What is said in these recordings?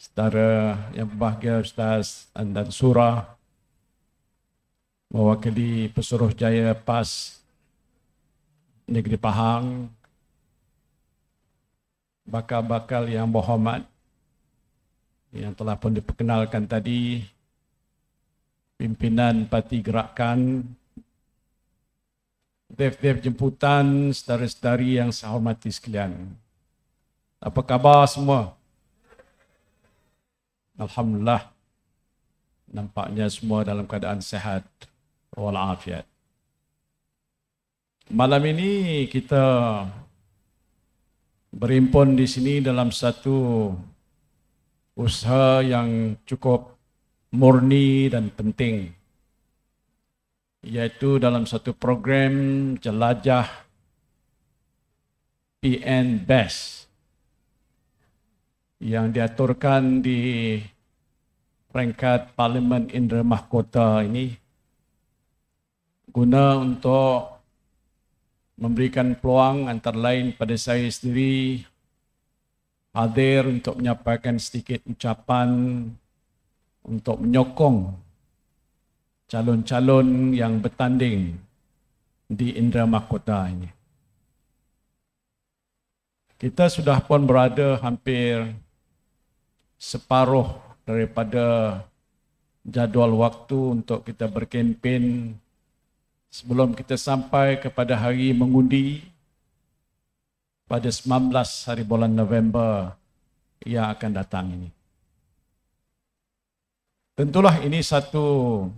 Saudara yang berbahagia Ustaz Andan Surah, mewakili Pesuruhjaya PAS Negeri Pahang, bakal-bakal yang berhormat yang telah pun diperkenalkan tadi, pimpinan Parti Gerakan, dev-dev jemputan, saudara-saudari yang saya hormati sekalian. Apa khabar semua? Alhamdulillah, nampaknya semua dalam keadaan sehat walafiat. Malam ini kita berhimpun di sini dalam satu usaha yang cukup murni dan penting, iaitu dalam satu program jelajah PN Best yang diaturkan di peringkat Parlimen Indra Mahkota ini guna untuk memberikan peluang antara lain pada saya sendiri hadir untuk menyampaikan sedikit ucapan untuk menyokong calon-calon yang bertanding di Indra Mahkota ini. Kita sudah pun berada hampir separuh daripada jadual waktu untuk kita berkempen sebelum kita sampai kepada hari mengundi pada 19 hari bulan November yang akan datang ini. Tentulah ini satu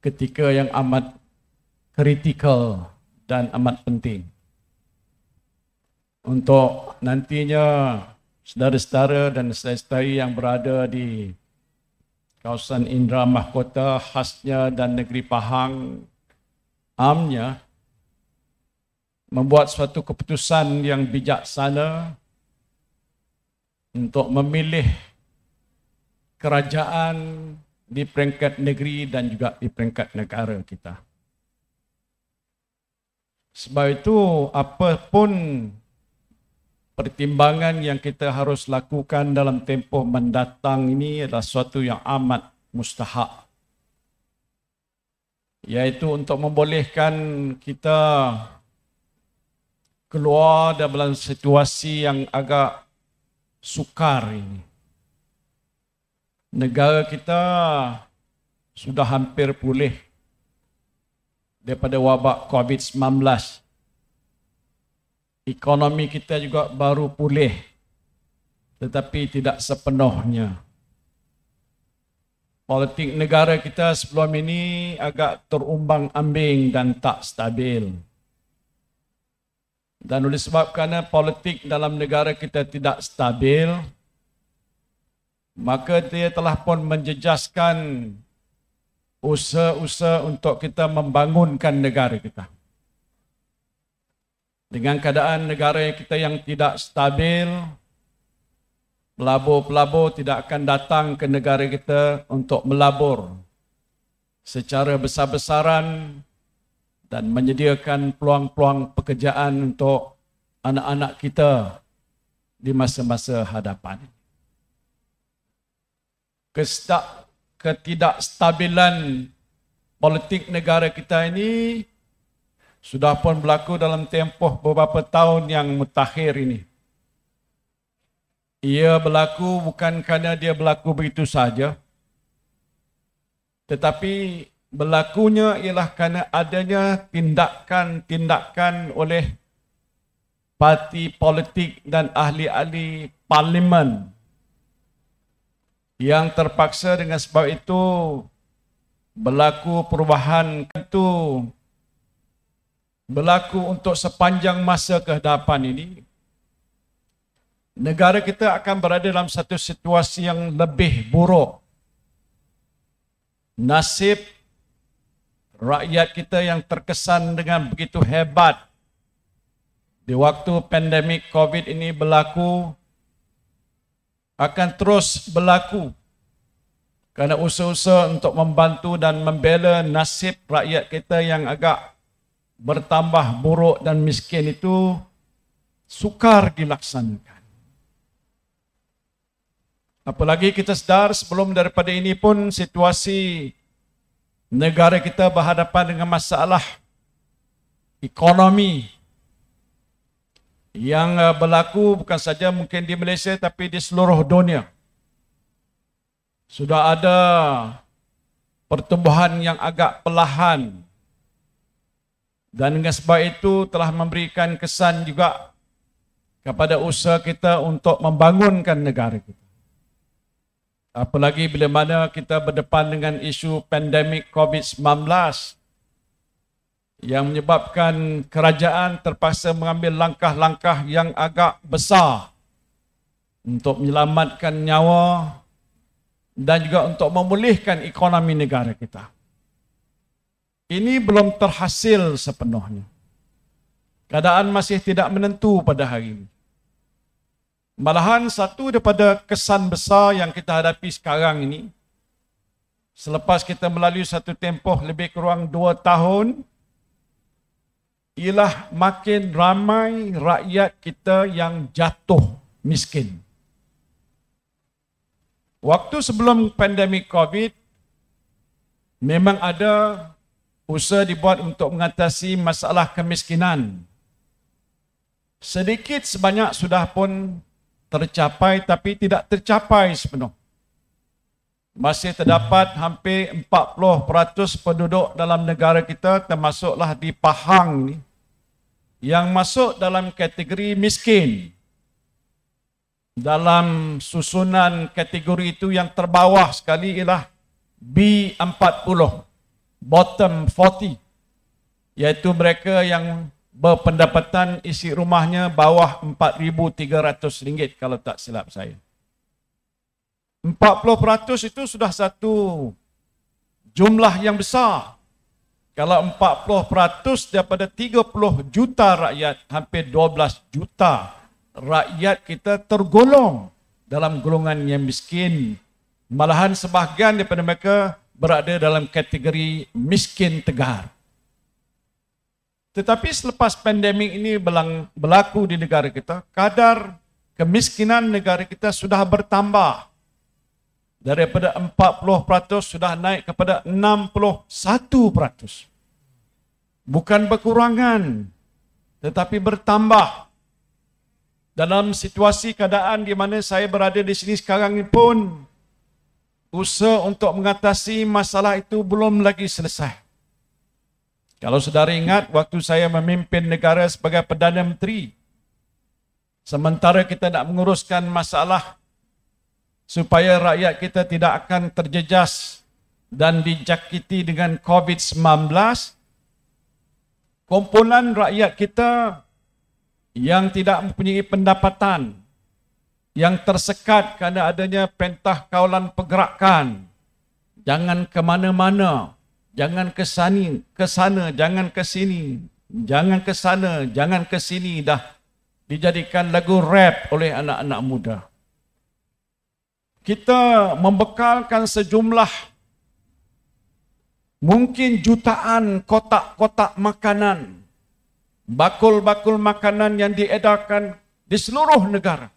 ketika yang amat kritikal dan amat penting untuk nantinya saudara-saudara dan saudari yang berada di kawasan Indra Mahkota khasnya dan negeri Pahang amnya membuat suatu keputusan yang bijaksana untuk memilih kerajaan di peringkat negeri dan juga di peringkat negara kita. Sebab itu, apapun pertimbangan yang kita harus lakukan dalam tempoh mendatang ini adalah suatu yang amat mustahak, iaitu untuk membolehkan kita keluar dalam situasi yang agak sukar ini. Negara kita sudah hampir pulih daripada wabak COVID-19. Ekonomi kita juga baru pulih, tetapi tidak sepenuhnya. Politik negara kita sebelum ini agak terumbang-ambing dan tak stabil. Dan oleh sebab kerana politik dalam negara kita tidak stabil, maka dia telah pun menjejaskan usaha-usaha untuk kita membangunkan negara kita. Dengan keadaan negara kita yang tidak stabil, pelabur-pelabur tidak akan datang ke negara kita untuk melabur secara besar-besaran dan menyediakan peluang-peluang pekerjaan untuk anak-anak kita di masa-masa hadapan. Ketidakstabilan politik negara kita ini sudah pun berlaku dalam tempoh beberapa tahun yang mutakhir ini. Ia berlaku bukan kerana dia berlaku begitu saja, tetapi berlakunya ialah kerana adanya tindakan-tindakan oleh parti politik dan ahli-ahli parlimen yang terpaksa dengan sebab itu berlaku perubahan itu berlaku untuk sepanjang masa ke hadapan ini. Negara kita akan berada dalam satu situasi yang lebih buruk. Nasib rakyat kita yang terkesan dengan begitu hebat di waktu pandemik COVID ini berlaku akan terus berlaku kerana usaha-usaha untuk membantu dan membela nasib rakyat kita yang agak bertambah buruk dan miskin itu sukar dilaksanakan. Apalagi kita sedar sebelum daripada ini pun situasi negara kita berhadapan dengan masalah ekonomi yang berlaku bukan saja mungkin di Malaysia tapi di seluruh dunia. Sudah ada pertumbuhan yang agak perlahan dan dengan sebab itu telah memberikan kesan juga kepada usaha kita untuk membangunkan negara kita. Apalagi bila mana kita berdepan dengan isu pandemik COVID-19 yang menyebabkan kerajaan terpaksa mengambil langkah-langkah yang agak besar untuk menyelamatkan nyawa dan juga untuk memulihkan ekonomi negara kita. Ini belum terhasil sepenuhnya. Keadaan masih tidak menentu pada hari ini. Malahan satu daripada kesan besar yang kita hadapi sekarang ini, selepas kita melalui satu tempoh lebih kurang 2 tahun, ialah makin ramai rakyat kita yang jatuh miskin. Waktu sebelum pandemik COVID, memang ada usaha dibuat untuk mengatasi masalah kemiskinan. Sedikit sebanyak sudah pun tercapai tapi tidak tercapai sepenuh. Masih terdapat hampir 40% penduduk dalam negara kita termasuklah di Pahang ni yang masuk dalam kategori miskin. Dalam susunan kategori itu yang terbawah sekali ialah B40, bottom 40, iaitu mereka yang berpendapatan isi rumahnya bawah RM4,300 kalau tak silap saya. 40% itu sudah satu jumlah yang besar. Kalau 40% daripada 30 juta rakyat, hampir 12 juta rakyat kita tergolong dalam golongan yang miskin. Malahan sebahagian daripada mereka berada dalam kategori miskin tegar. Tetapi selepas pandemik ini berlaku di negara kita, kadar kemiskinan negara kita sudah bertambah. Daripada 40% sudah naik kepada 61%. Bukan berkurangan, tetapi bertambah. Dalam situasi keadaan di mana saya berada di sini sekarang ini pun, usaha untuk mengatasi masalah itu belum lagi selesai. Kalau saudara ingat, waktu saya memimpin negara sebagai Perdana Menteri, sementara kita nak menguruskan masalah supaya rakyat kita tidak akan terjejas dan dijangkiti dengan COVID-19, kumpulan rakyat kita yang tidak mempunyai pendapatan, yang tersekat kerana adanya pentah kawalan pergerakan, jangan ke mana-mana, jangan ke sana, jangan ke sini, jangan ke sana, jangan ke sini, dah dijadikan lagu rap oleh anak-anak muda. Kita membekalkan sejumlah, mungkin jutaan kotak-kotak makanan, bakul-bakul makanan yang diedarkan di seluruh negara.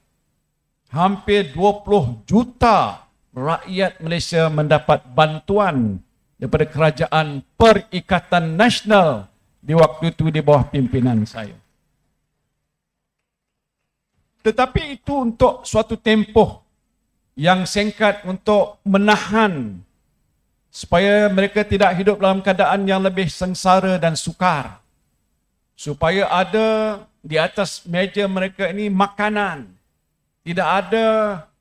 Hampir 20 juta rakyat Malaysia mendapat bantuan daripada Kerajaan Perikatan Nasional di waktu itu di bawah pimpinan saya. Tetapi itu untuk suatu tempoh yang singkat untuk menahan supaya mereka tidak hidup dalam keadaan yang lebih sengsara dan sukar. Supaya ada di atas meja mereka ini makanan. Tidak ada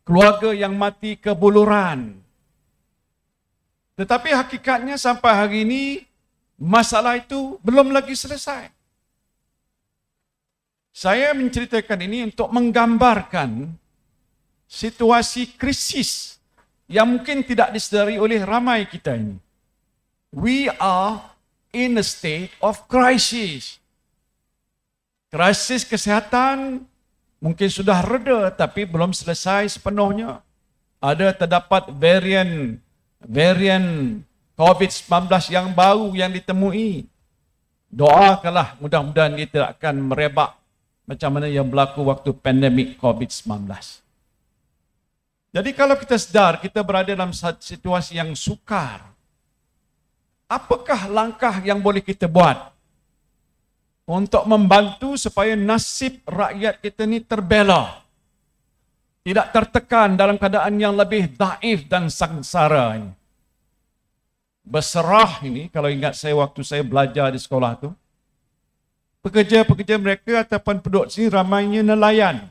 keluarga yang mati kebuluran. Tetapi hakikatnya sampai hari ini masalah itu belum lagi selesai. Saya menceritakan ini untuk menggambarkan situasi krisis yang mungkin tidak disedari oleh ramai kita ini. We are in a state of crisis. Krisis kesihatan mungkin sudah reda tapi belum selesai sepenuhnya. Ada terdapat varian COVID-19 yang baru yang ditemui. Doakanlah mudah-mudahan dia tidak akan merebak macam mana yang berlaku waktu pandemik COVID-19. Jadi kalau kita sedar kita berada dalam situasi yang sukar, apakah langkah yang boleh kita buat untuk membantu supaya nasib rakyat kita ni terbela, tidak tertekan dalam keadaan yang lebih daif dan sengsara ini. Berserah ini, kalau ingat saya waktu saya belajar di sekolah tu, pekerja-pekerja mereka ataupun penduduk sini ramainya nelayan.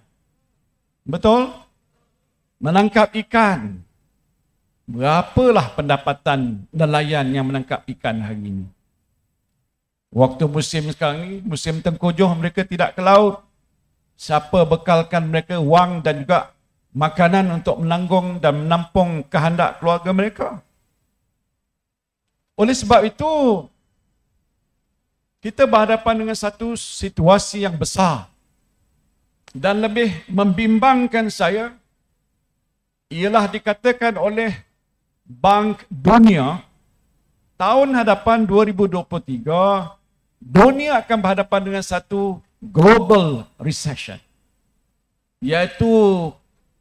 Betul? Menangkap ikan. Berapalah pendapatan nelayan yang menangkap ikan hari ini? Waktu musim sekarang ni, musim tengkujuh, mereka tidak ke laut. Siapa bekalkan mereka wang dan juga makanan untuk menanggung dan menampung kehendak keluarga mereka? Oleh sebab itu, kita berhadapan dengan satu situasi yang besar. Dan lebih membimbangkan saya, ialah dikatakan oleh Bank Dunia, tahun hadapan 2023, dunia akan berhadapan dengan satu global recession. Iaitu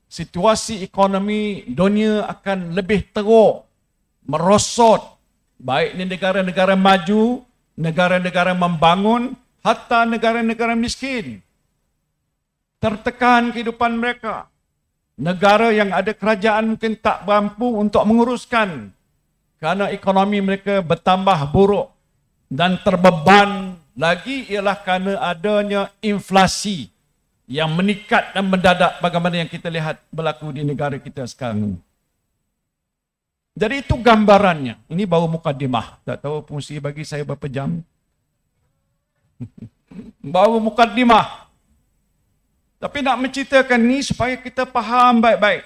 situasi ekonomi dunia akan lebih teruk, merosot, baik di negara-negara maju, negara-negara membangun, hatta negara-negara miskin. Tertekan kehidupan mereka. Negara yang ada kerajaan mungkin tak mampu untuk menguruskan kerana ekonomi mereka bertambah buruk, dan terbeban lagi ialah kerana adanya inflasi yang meningkat dan mendadak bagaimana yang kita lihat berlaku di negara kita sekarang ini. Jadi itu gambarannya. Ini baru mukadimah. Tak tahu fungsi bagi saya berapa jam. Baru mukadimah. Tapi nak menceritakan ni supaya kita faham baik-baik.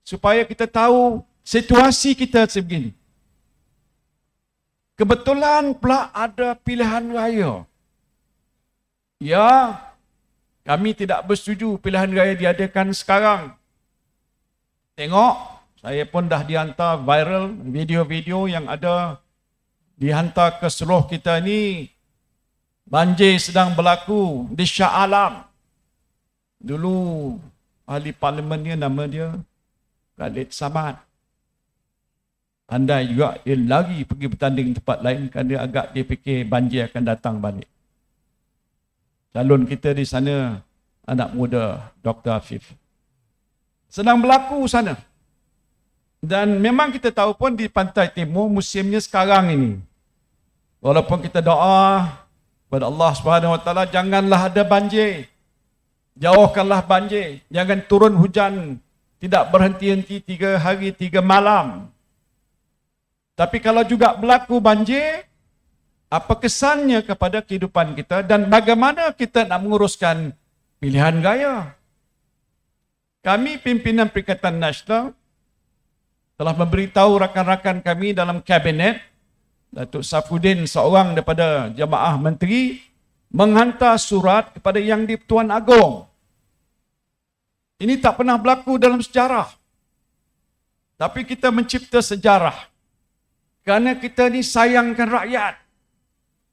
Supaya kita tahu situasi kita sebegini. Kebetulan pula ada pilihan raya. Ya, kami tidak bersetuju pilihan raya diadakan sekarang. Tengok, saya pun dah dihantar viral video-video yang ada dihantar ke seluruh kita ni. Banjir sedang berlaku di Shah Alam. Dulu ahli parlimennya nama dia Khalid Samad. Pandai juga dia lari pergi bertanding tempat lain kerana dia agak dia fikir banjir akan datang balik. Calon kita di sana anak muda Dr. Afif. Sedang berlaku sana. Dan memang kita tahu pun di pantai timur musimnya sekarang ini. Walaupun kita doa kepada Allah Subhanahu Wa Taala janganlah ada banjir. Jauhkanlah banjir. Jangan turun hujan tidak berhenti-henti 3 hari 3 malam. Tapi kalau juga berlaku banjir, apa kesannya kepada kehidupan kita dan bagaimana kita nak menguruskan pilihan raya? Kami pimpinan Perikatan Nasional telah memberitahu rakan-rakan kami dalam kabinet, Datuk Saifuddin seorang daripada jemaah menteri menghantar surat kepada Yang di-Pertuan Agong. Ini tak pernah berlaku dalam sejarah. Tapi kita mencipta sejarah. Kerana kita ni sayangkan rakyat.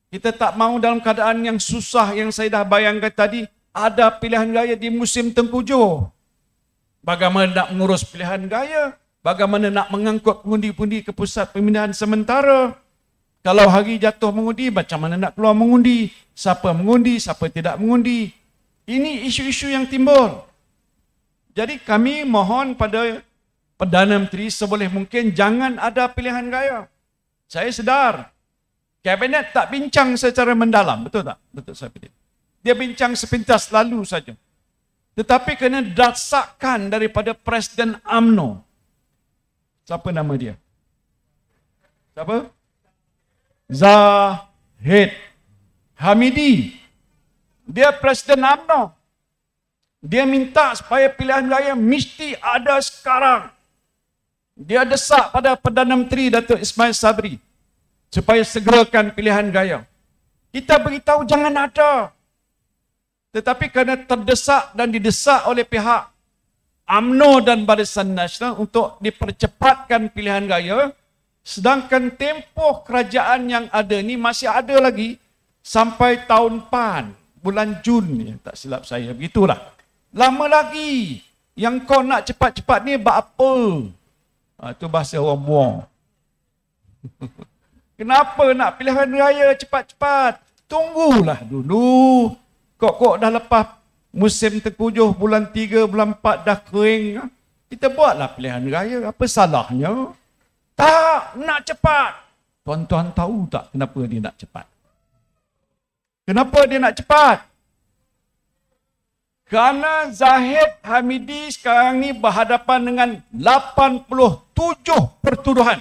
Kita tak mahu dalam keadaan yang susah yang saya dah bayangkan tadi, ada pilihan raya di musim tengkujuh. Bagaimana nak mengurus pilihan raya? Bagaimana nak mengangkut pengundi-pengundi ke pusat pemindahan sementara? Kalau hari jatuh mengundi, macam mana nak keluar mengundi? Siapa mengundi, siapa tidak mengundi? Ini isu-isu yang timbul. Jadi kami mohon pada Perdana Menteri seboleh mungkin jangan ada pilihan raya. Saya sedar, kabinet tak bincang secara mendalam, betul tak? Betul saya pilih. Dia bincang sepintas lalu saja. Tetapi kena dasarkan daripada Presiden UMNO. Siapa nama dia? Siapa? Zahid Hamidi. Dia Presiden UMNO. Dia minta supaya pilihan raya mesti ada sekarang. Dia desak pada Perdana Menteri Datuk Ismail Sabri supaya segerakan pilihan raya. Kita beritahu jangan ada. Tetapi kerana terdesak dan didesak oleh pihak UMNO dan Barisan Nasional untuk dipercepatkan pilihan raya, sedangkan tempoh kerajaan yang ada ni masih ada lagi sampai tahun depan, bulan Jun, tak silap saya, begitulah. Lama lagi. Yang kau nak cepat-cepat ni buat apa? Itu bahasa orang buang. Kenapa nak pilihan raya cepat-cepat? Tunggulah dulu. Kok dah lepas musim tengkujuh bulan 3, bulan 4 dah kering. Kita buatlah pilihan raya. Apa salahnya? Tak nak cepat. Tuan-tuan tahu tak kenapa dia nak cepat? Kenapa dia nak cepat? Kerana Zahid Hamidi sekarang ni berhadapan dengan 87 pertuduhan.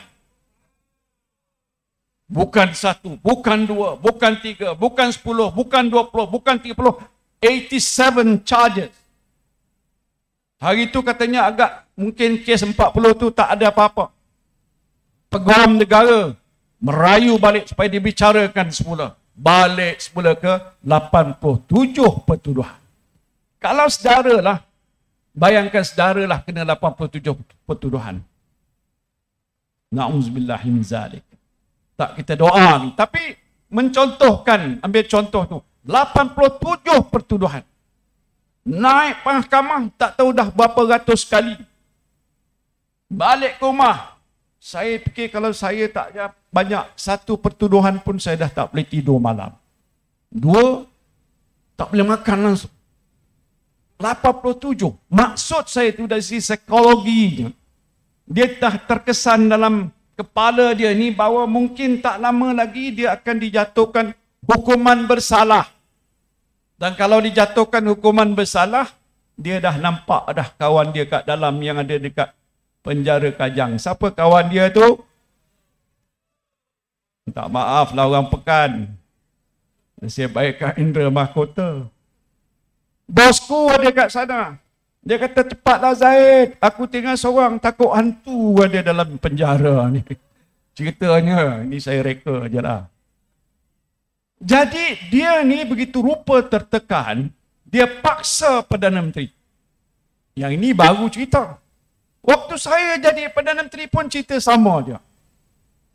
Bukan 1, bukan 2, bukan 3, bukan 10, bukan 20, bukan 30. 87 charges. Hari tu katanya agak mungkin kes 40 tu tak ada apa-apa. Peguam negara merayu balik supaya dibicarakan semula. Balik semula ke 87 pertuduhan. Kalau saudara lah, bayangkan saudara lah kena 87 pertuduhan. Na'udzubillahi min zalik. Tak kita doa ni. Tapi mencontohkan, ambil contoh tu. 87 pertuduhan. Naik mahkamah tak tahu dah berapa ratus kali. Balik ke rumah. Saya fikir kalau saya tak banyak, 1 pertuduhan pun saya dah tak boleh tidur malam. 2, tak boleh makan langsung. 87. Maksud saya itu dari sisi psikologinya. Dia dah terkesan dalam kepala dia ni bahawa mungkin tak lama lagi dia akan dijatuhkan hukuman bersalah. Dan kalau dijatuhkan hukuman bersalah, dia dah nampak dah kawan dia kat dalam yang ada dekat penjara Kajang. Siapa kawan dia tu? Tak maaf lah orang Pekan. Nasib baik Kak Indra Mahkota. Bosku ada kat sana. Dia kata, cepatlah Zaid. Aku tinggal seorang, takut hantu ada dalam penjara ni. Ceritanya, ini saya reka je lah. Jadi, dia ni begitu rupa tertekan, dia paksa Perdana Menteri. Yang ini baru cerita. Waktu saya jadi Perdana Menteri pun cerita sama dia.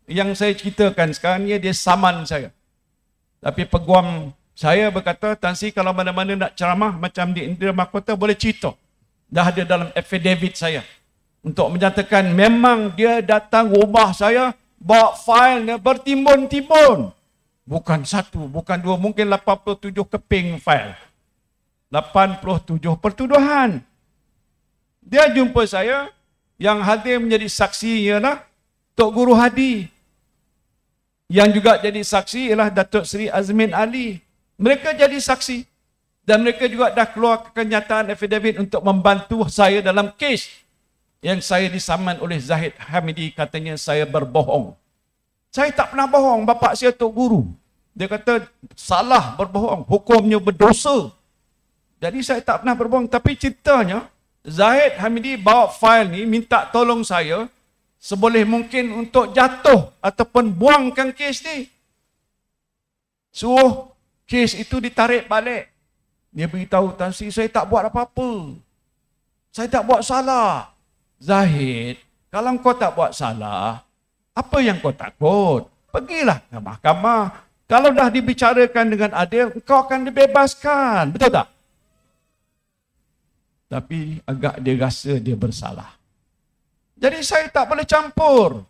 Yang saya ceritakan sekarang ni, dia saman saya. Tapi peguam saya berkata, Tan Sri kalau mana-mana nak ceramah macam di Indra Mahkota boleh cerita. Dah ada dalam affidavit saya. Untuk menyatakan memang dia datang rumah saya, bawa failnya bertimbun-timbun. Bukan 1, bukan 2, mungkin 87 keping fail. 87 pertuduhan. Dia jumpa saya, yang hadir menjadi saksi ialah Tok Guru Hadi. Yang juga jadi saksi ialah Datuk Seri Azmin Ali. Mereka jadi saksi. Dan mereka juga dah keluar kenyataan affidavit untuk membantu saya dalam kes yang saya disaman oleh Zahid Hamidi, katanya saya berbohong. Saya tak pernah bohong, bapa saya Tok Guru. Dia kata salah berbohong, hukumnya berdosa. Jadi saya tak pernah berbohong. Tapi ceritanya, Zahid Hamidi bawa fail ni, minta tolong saya seboleh mungkin untuk jatuh ataupun buangkan kes ni. Suruh kes itu ditarik balik. Dia beritahu, Tan Sri, saya tak buat apa-apa. Saya tak buat salah. Zahid, kalau kau tak buat salah, apa yang kau takut? Pergilah ke mahkamah. Kalau dah dibicarakan dengan adil, kau akan dibebaskan. Betul tak? Tapi agak dia rasa dia bersalah. Jadi saya tak boleh campur.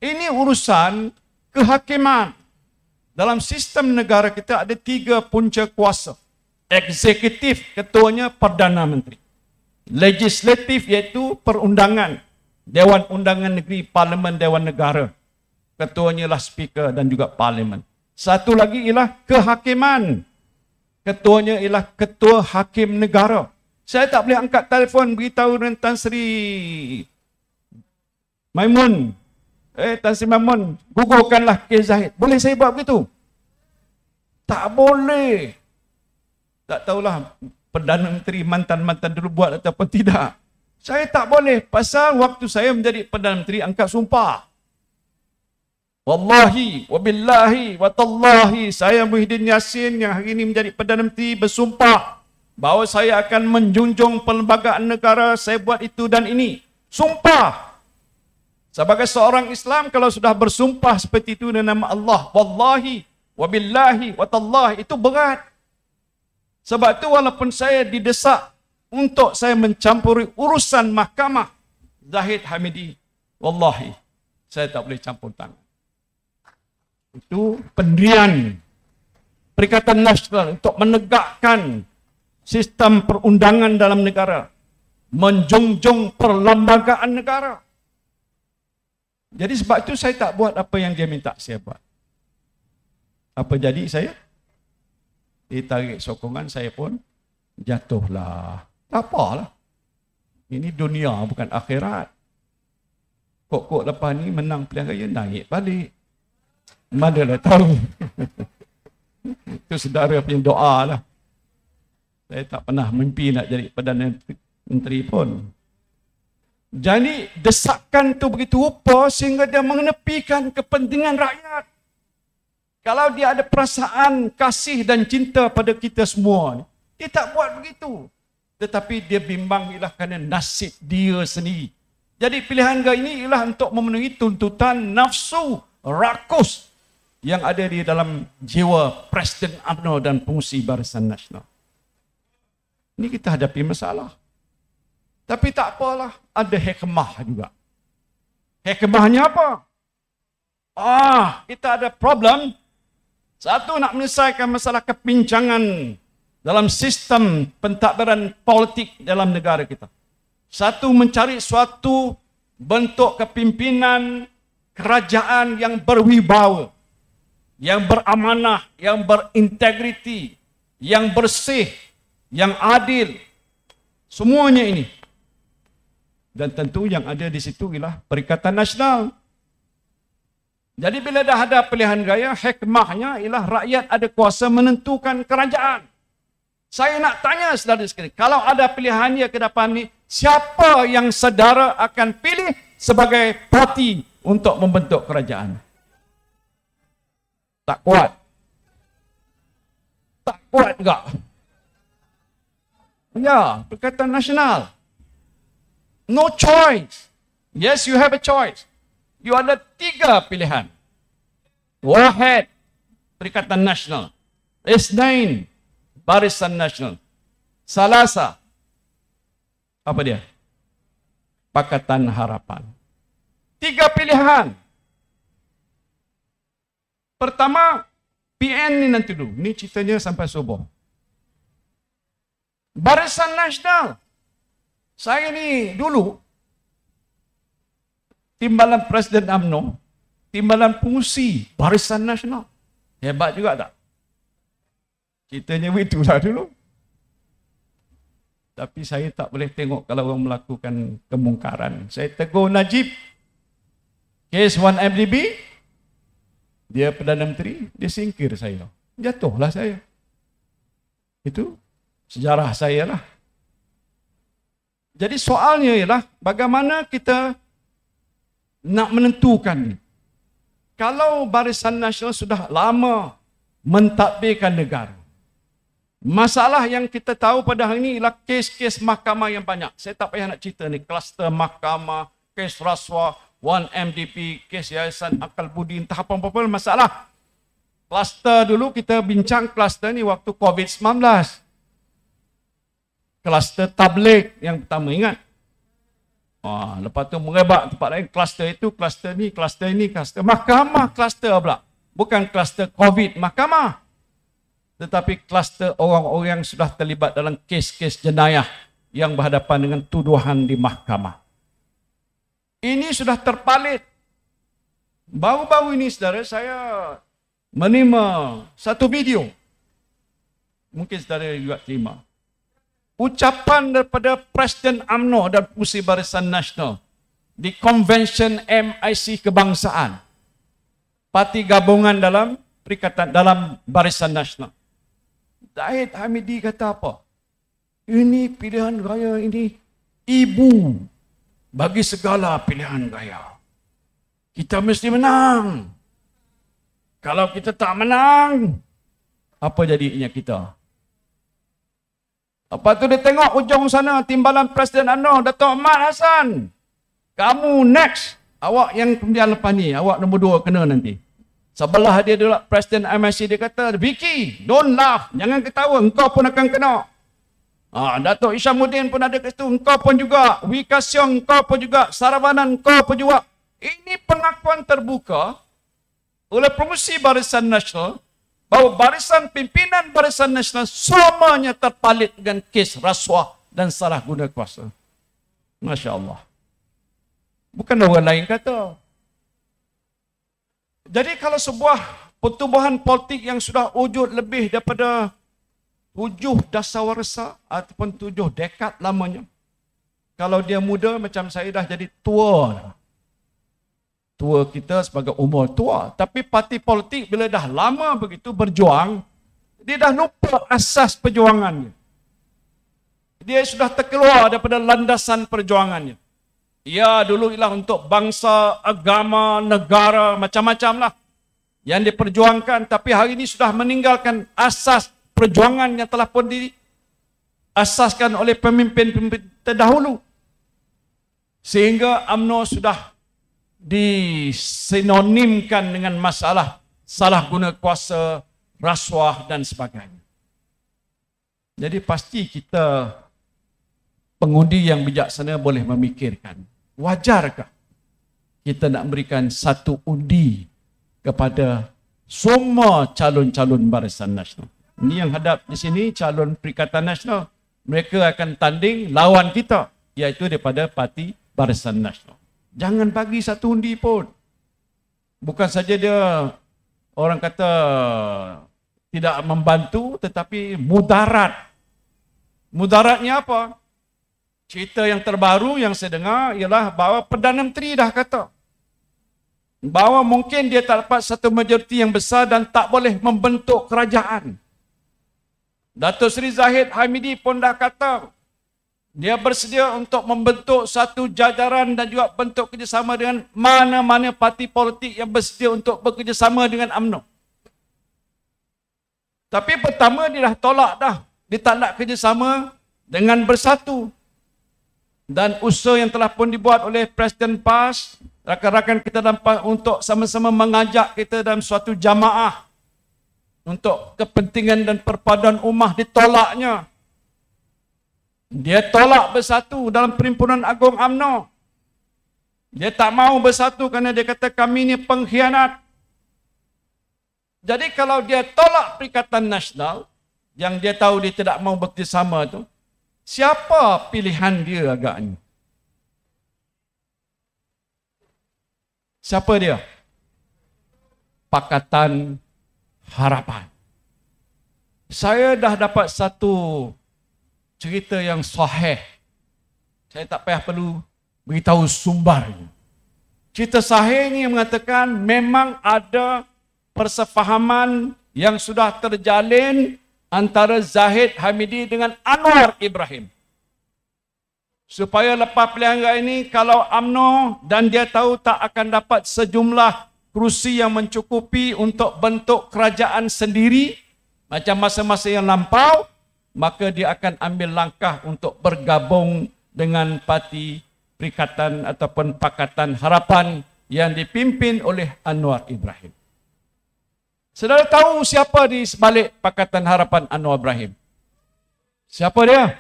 Ini urusan kehakiman. Dalam sistem negara kita ada 3 punca kuasa. Eksekutif, ketuanya Perdana Menteri. Legislatif iaitu perundangan. Dewan Undangan Negeri, Parlimen Dewan Negara. Ketuanya lah Speaker dan juga Parlimen. Satu lagi ialah kehakiman. Ketuanya ialah Ketua Hakim Negara. Saya tak boleh angkat telefon beritahu dengan Tan Sri Maimun. Tan Sri Maimun, gugurkanlah kes Zahid. Boleh saya buat begitu? Tak boleh. Tak tahulah Perdana Menteri mantan-mantan dulu buat ataupun tidak. Saya tak boleh. Pasal waktu saya menjadi Perdana Menteri, angkat sumpah. Wallahi, wabillahi, watallahi, saya Muhyiddin Yassin yang hari ini menjadi Perdana Menteri bersumpah bahawa saya akan menjunjung perlembagaan negara, saya buat itu dan ini. Sumpah. Sebagai seorang Islam, kalau sudah bersumpah seperti itu dengan nama Allah, wallahi, wabillahi, watallahi, itu berat. Sebab itu walaupun saya didesak untuk saya mencampuri urusan mahkamah Zahid Hamidi. Wallahi, saya tak boleh campur tangan. Itu pendirian Perikatan Nasional untuk menegakkan sistem perundangan dalam negara, menjunjung perlembagaan negara. Jadi sebab itu saya tak buat apa yang dia minta saya buat. Apa jadi saya? Ditarik sokongan, saya pun jatuhlah. Tak apalah. Ini dunia bukan akhirat. Kok lepas ni menang pilihan raya, naik balik. Manalah tahu. Itu saudara punya doa lah. Saya tak pernah mimpi nak jadi Perdana Menteri pun. Jadi desakan tu begitu rupa sehingga dia mengenepikan kepentingan rakyat. Kalau dia ada perasaan kasih dan cinta pada kita semua, dia tak buat begitu. Tetapi dia bimbang ialah kerana nasib dia sendiri. Jadi pilihan gaya ini ialah untuk memenuhi tuntutan nafsu rakus yang ada di dalam jiwa Presiden UMNO dan pengurusi Barisan Nasional. Ini kita hadapi masalah. Tapi tak apalah, ada hikmah juga. Hikmahnya apa? Kita ada problem. Satu, nak menyelesaikan masalah kepincangan dalam sistem pentadbiran politik dalam negara kita. Satu, mencari suatu bentuk kepimpinan kerajaan yang berwibawa, yang beramanah, yang berintegriti, yang bersih, yang adil. Semuanya ini. Dan tentu yang ada di situ ialah Perikatan Nasional. Jadi bila dah ada pilihan raya, hikmahnya ialah rakyat ada kuasa menentukan kerajaan. Saya nak tanya saudara sekalian, kalau ada pilihan dia ke depan ni, siapa yang saudara akan pilih sebagai parti untuk membentuk kerajaan? Tak kuat. Tak kuat enggak? Ya, Perikatan Nasional. No choice. Yes, you have a choice. You ada 3 pilihan. Wahid, Perikatan Nasional. Isnain, Barisan Nasional. Salasa, apa dia? Pakatan Harapan. 3 pilihan. Pertama, PN ni nanti dulu. Ni ceritanya sampai subuh. Barisan Nasional. Saya ni dulu timbalan Presiden UMNO, timbalan pengurusi Barisan Nasional. Hebat juga tak? Ceritanya begitulah dulu. Tapi saya tak boleh tengok kalau orang melakukan kemungkaran. Saya tegur Najib. Kes 1MDB, dia Perdana Menteri, dia singkir saya. Jatuhlah saya. Itu sejarah saya lah. Jadi soalnya ialah bagaimana kita nak menentukan ni. Kalau Barisan Nasional sudah lama mentadbirkan negara, masalah yang kita tahu pada hari ini ialah kes-kes mahkamah yang banyak. Saya tak payah nak cerita ni, kluster mahkamah, kes rasuah, 1MDB, kes Yayasan Akal Budi, entah apa-apa masalah. Kluster dulu kita bincang kluster ni waktu COVID-19. Kluster tabligh yang pertama, ingat? Lepas tu merebak tempat lain, kluster itu, kluster ni, kluster ini, kluster mahkamah, kluster pula. Bukan kluster COVID mahkamah, tetapi kluster orang-orang yang sudah terlibat dalam kes-kes jenayah yang berhadapan dengan tuduhan di mahkamah. Ini sudah terpalit. Baru-baru ini, saudara, saya menerima satu video. Mungkin saudara juga terima. Ucapan daripada Presiden UMNO dan Pengurusi Barisan Nasional di Convention MIC Kebangsaan, parti gabungan dalam Perikatan dalam Barisan Nasional. Zahid Hamidi kata apa? Ini pilihan raya ini ibu bagi segala pilihan raya. Kita mesti menang. Kalau kita tak menang, apa jadinya kita? Lepas tu dia tengok ujung sana, timbalan Presiden UMNO, Dato' Ahmad Hassan. Kamu next. Awak yang kemudian lepas ni, awak nombor 2 kena nanti. Sebelah dia dulu Presiden MIC, dia kata, Vicky, don't laugh. Jangan ketawa, engkau pun akan kena. Datuk Isyamuddin pun ada kat situ, engkau pun juga, Wika Siong engkau pun juga, Saravanan engkau pun juga. Ini pengakuan terbuka oleh Pengerusi Barisan Nasional bahawa barisan pimpinan Barisan Nasional semuanya terpalit dengan kes rasuah dan salah guna kuasa. Masya Allah. Bukan orang lain kata. Jadi kalau sebuah pertubuhan politik yang sudah wujud lebih daripada 7 dasawarsa ataupun 7 dekad lamanya. Kalau dia muda macam saya dah jadi tua. Tua kita sebagai umur tua. Tapi parti politik bila dah lama begitu berjuang, dia dah lupa asas perjuangannya. Dia sudah terkeluar daripada landasan perjuangannya. Ya dulu ialah untuk bangsa, agama, negara, macam-macam lah yang diperjuangkan. Tapi hari ini sudah meninggalkan asas perjuangan yang telah pun diasaskan oleh pemimpin-pemimpin terdahulu. Sehingga UMNO sudah disinonimkan dengan masalah salah guna kuasa, rasuah dan sebagainya. Jadi pasti kita pengundi yang bijaksana boleh memikirkan, wajarkah kita nak berikan satu undi kepada semua calon-calon Barisan Nasional? Ini yang hadap di sini calon Perikatan Nasional. Mereka akan tanding lawan kita, iaitu daripada Parti Barisan Nasional. Jangan bagi satu undi pun. Bukan saja dia orang kata tidak membantu, tetapi mudarat. Mudaratnya apa? Cerita yang terbaru yang saya dengar ialah bahawa Perdana Menteri dah kata bahawa mungkin dia tak dapat satu majoriti yang besar dan tak boleh membentuk kerajaan. Datuk Seri Zahid Hamidi pun dah kata dia bersedia untuk membentuk satu jajaran dan juga bentuk kerjasama dengan mana-mana parti politik yang bersedia untuk bekerjasama dengan UMNO. Tapi pertama dia dah tolak dah. Dia tak nak kerjasama dengan Bersatu. Dan usaha yang telah pun dibuat oleh Presiden PAS, rakan-rakan kita dalam PAS untuk sama-sama mengajak kita dalam suatu jamaah untuk kepentingan dan perpaduan ummah ditolaknya. Dia tolak Bersatu dalam Perhimpunan Agung UMNO. Dia tak mau bersatu kerana dia kata kami ni pengkhianat. Jadi kalau dia tolak Perikatan Nasional, yang dia tahu dia tidak mau bekerjasama tu, siapa pilihan dia agaknya? Siapa dia? Pakatan Harapan. Saya dah dapat satu cerita yang sahih. Saya tak payah perlu beritahu sumbernya. Cerita sahih ini mengatakan memang ada persefahaman yang sudah terjalin antara Zahid Hamidi dengan Anwar Ibrahim. Supaya lepas pilihan raya ini, kalau UMNO dan dia tahu tak akan dapat sejumlah kerusi yang mencukupi untuk bentuk kerajaan sendiri, macam masa-masa yang lampau, maka dia akan ambil langkah untuk bergabung dengan parti Perikatan ataupun Pakatan Harapan yang dipimpin oleh Anwar Ibrahim. Saudara tahu siapa di sebalik Pakatan Harapan Anwar Ibrahim? Siapa dia?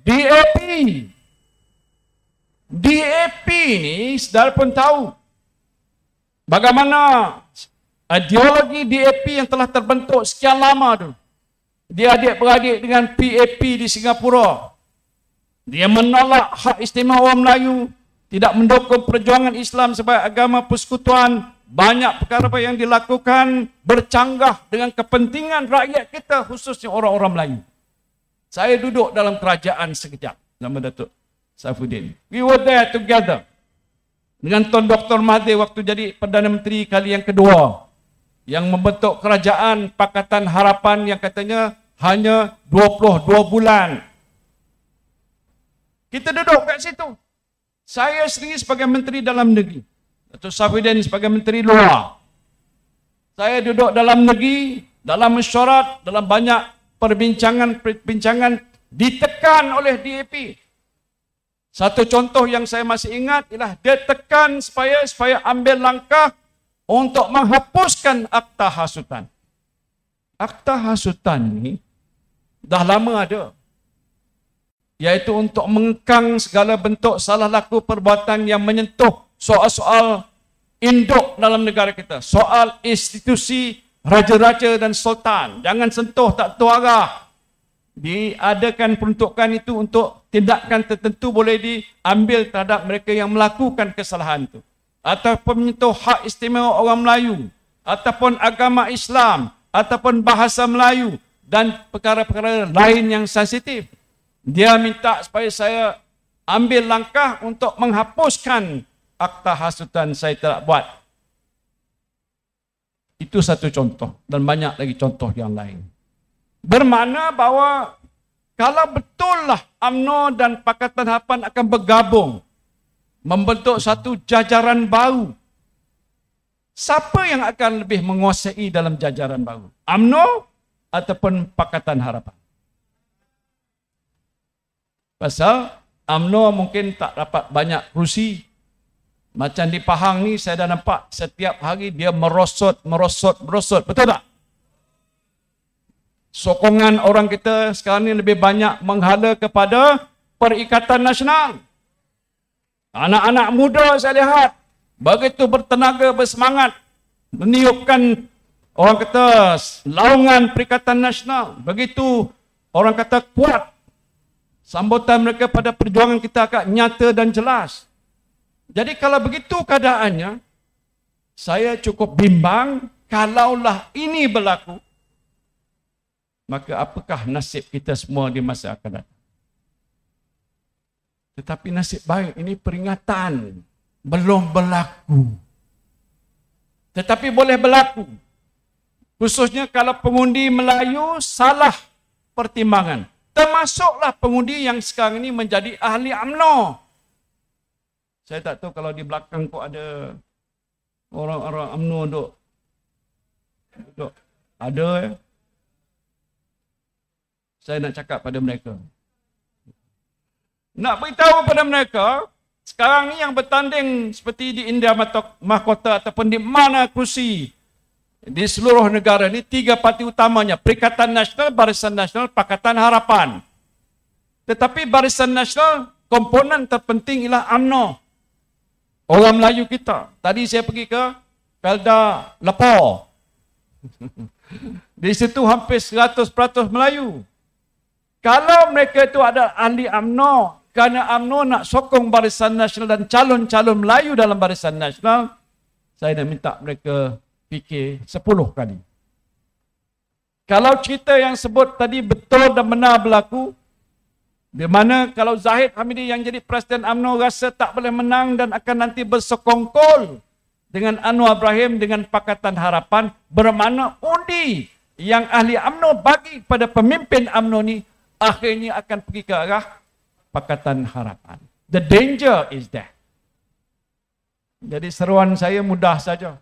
DAP. DAP ni saudara pun tahu bagaimana ideologi DAP yang telah terbentuk sekian lama tu. Dia adik-beradik dengan PAP di Singapura. Dia menolak hak istimewa orang Melayu, tidak mendukung perjuangan Islam sebagai agama persekutuan. Banyak perkara yang dilakukan bercanggah dengan kepentingan rakyat kita, khususnya orang-orang Melayu. Saya duduk dalam kerajaan sekejap nama Datuk Saifuddin. We were there together dengan Tuan Dr. Mahathir waktu jadi Perdana Menteri kali yang kedua, yang membentuk kerajaan Pakatan Harapan yang katanya hanya 22 bulan. Kita duduk kat situ. Saya sendiri sebagai Menteri Dalam Negeri, Datuk Saifuddin sebagai Menteri Luar. Saya duduk dalam negeri, dalam mesyuarat, dalam banyak perbincangan ditekan oleh DAP. Satu contoh yang saya masih ingat ialah dia tekan supaya ambil langkah untuk menghapuskan Akta Hasutan. Akta Hasutan ni dah lama ada. iaitu untuk mengekang segala bentuk salah laku perbuatan yang menyentuh soal-soal induk dalam negara kita. Soal institusi raja-raja dan sultan. Jangan sentuh, tak tahu arah. Diadakan peruntukan itu untuk tindakan tertentu boleh diambil terhadap mereka yang melakukan kesalahan itu. Ataupun menyentuh hak istimewa orang Melayu. Ataupun agama Islam. Ataupun bahasa Melayu. Dan perkara-perkara lain yang sensitif. Dia minta supaya saya ambil langkah untuk menghapuskan akta hasutan saya tidak buat. Itu satu contoh dan banyak lagi contoh yang lain. Bermakna bahawa kalau betullah UMNO dan Pakatan Harapan akan bergabung membentuk satu jajaran baru, siapa yang akan lebih menguasai dalam jajaran baru? UMNO ataupun Pakatan Harapan? Pasal UMNO mungkin tak dapat banyak kerusi. Macam di Pahang ni saya dah nampak setiap hari dia merosot. Betul tak? Sokongan orang kita sekarang ni lebih banyak menghala kepada Perikatan Nasional. Anak-anak muda saya lihat begitu bertenaga, bersemangat meniupkan orang kata laungan Perikatan Nasional. Begitu orang kata kuat. Sambutan mereka pada perjuangan kita agak nyata dan jelas. Jadi kalau begitu keadaannya, saya cukup bimbang kalaulah ini berlaku, maka apakah nasib kita semua di masa akan datang. Tetapi nasib baik ini peringatan, belum berlaku. Tetapi boleh berlaku. Khususnya kalau pengundi Melayu salah pertimbangan. Termasuklah pengundi yang sekarang ini menjadi ahli UMNO. Saya tak tahu kalau di belakang kok ada orang-orang UMNO duduk. Ada ya. Saya nak cakap pada mereka. Nak beritahu pada mereka, sekarang ni yang bertanding seperti di India Mahkota ataupun di mana kursi di seluruh negara ni, tiga parti utamanya, Perikatan Nasional, Barisan Nasional, Pakatan Harapan. Tetapi Barisan Nasional, komponen terpenting ialah UMNO. Orang Melayu kita. Tadi saya pergi ke Pelda Lepor. Di situ hampir 100% Melayu. Kalau mereka itu ada ahli UMNO, kerana UMNO nak sokong Barisan Nasional dan calon-calon Melayu dalam Barisan Nasional, saya nak minta mereka fikir 10 kali. Kalau cerita yang sebut tadi betul dan benar berlaku, di mana kalau Zahid Hamidi yang jadi Presiden UMNO rasa tak boleh menang dan akan nanti bersekongkol dengan Anwar Ibrahim dengan Pakatan Harapan, bermakna undi yang ahli UMNO bagi pada pemimpin UMNO ni akhirnya akan pergi ke arah Pakatan Harapan. The danger is there. Jadi seruan saya mudah saja.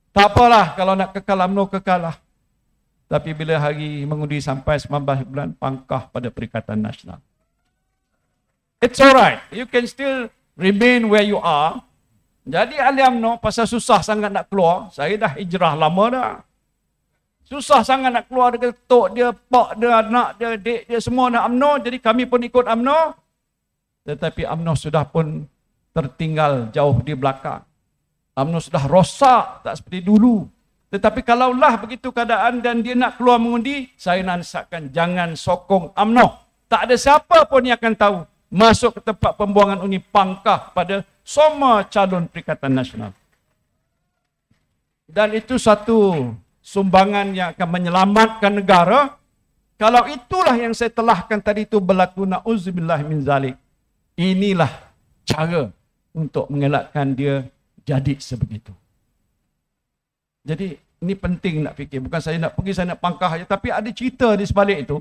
Tak apalah kalau nak kekal UMNO, kekal lah. Tapi bila hari mengundi sampai 19 bulan, pangkah pada Perikatan Nasional. It's alright. You can still remain where you are. Jadi ahli UMNO pasal susah sangat nak keluar. Saya dah hijrah lama dah. Susah sangat nak keluar dengan tok dia, pak dia, anak dia, dek dia semua nak UMNO. Jadi kami pun ikut UMNO. Tetapi UMNO sudah pun tertinggal jauh di belakang. UMNO sudah rosak, tak seperti dulu. Tetapi kalaulah begitu keadaan dan dia nak keluar mengundi, saya nasihatkan jangan sokong UMNO. Tak ada siapa pun yang akan tahu. Masuk ke tempat pembuangan undi, pangkah pada semua calon Perikatan Nasional. Dan itu satu sumbangan yang akan menyelamatkan negara. Kalau itulah yang saya telahkan tadi itu berlaku, na'udzubillah min zalik. Inilah cara untuk mengelakkan dia jadi sebegitu. Jadi ini penting nak fikir. Bukan saya nak pergi, saya nak pangkah saja. Tapi ada cerita di sebalik itu.